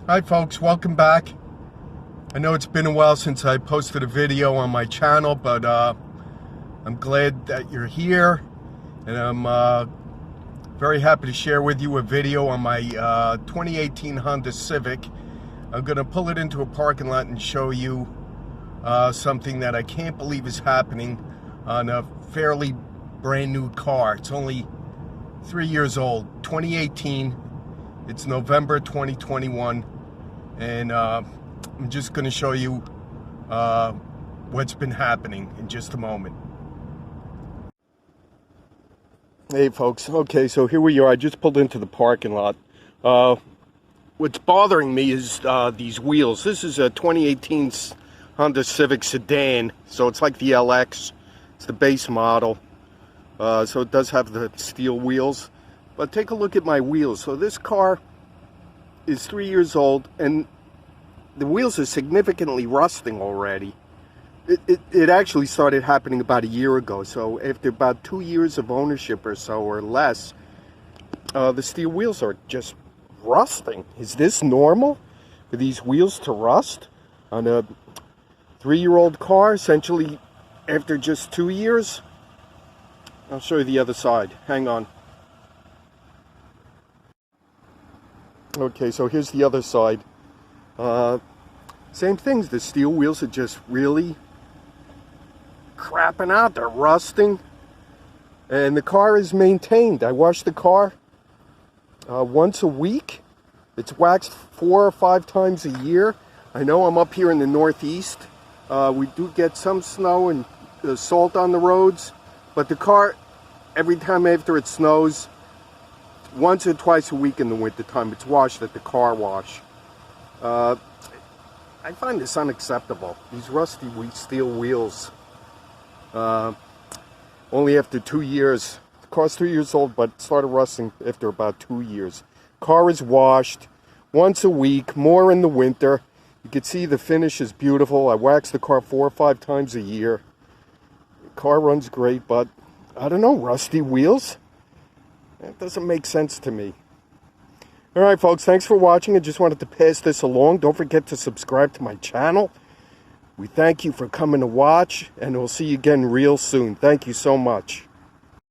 Hi folks, welcome back. I know it's been a while since I posted a video on my channel, but I'm glad that you're here, and I'm very happy to share with you a video on my 2018 Honda Civic. I'm going to pull it into a parking lot and show you something that I can't believe is happening on a fairly brand new car. It's only 3 years old, 2018. It's November 2021. And I'm just going to show you what's been happening in just a moment. Hey folks, okay, so here we are. I just pulled into the parking lot. What's bothering me is these wheels. This is a 2018 Honda Civic Sedan, so it's like the LX. It's the base model, so it does have the steel wheels. But take a look at my wheels. So this car is 3 years old, and the wheels are significantly rusting already. It actually started happening about a year ago. So after about 2 years of ownership or so, or less, the steel wheels are just rusting. Is this normal for these wheels to rust on a 3-year-old car, essentially after just 2 years? I'll show you the other side. Hang on. Okay, so here's the other side. Same things. The steel wheels are just really crapping out. They're rusting. And the car is maintained. I wash the car once a week. It's waxed 4 or 5 times a year. I know I'm up here in the Northeast. We do get some snow and salt on the roads. But the car, every time after it snows, once or twice a week in the wintertime, it's washed at the car wash. I find this unacceptable. These rusty steel wheels. Only after 2 years. The car's 3 years old, but started rusting after about 2 years. Car is washed once a week, more in the winter. You can see the finish is beautiful. I wax the car 4 or 5 times a year. The car runs great, but I don't know, rusty wheels? That doesn't make sense to me. Alright folks, thanks for watching. I just wanted to pass this along. Don't forget to subscribe to my channel. We thank you for coming to watch, and we'll see you again real soon. Thank you so much.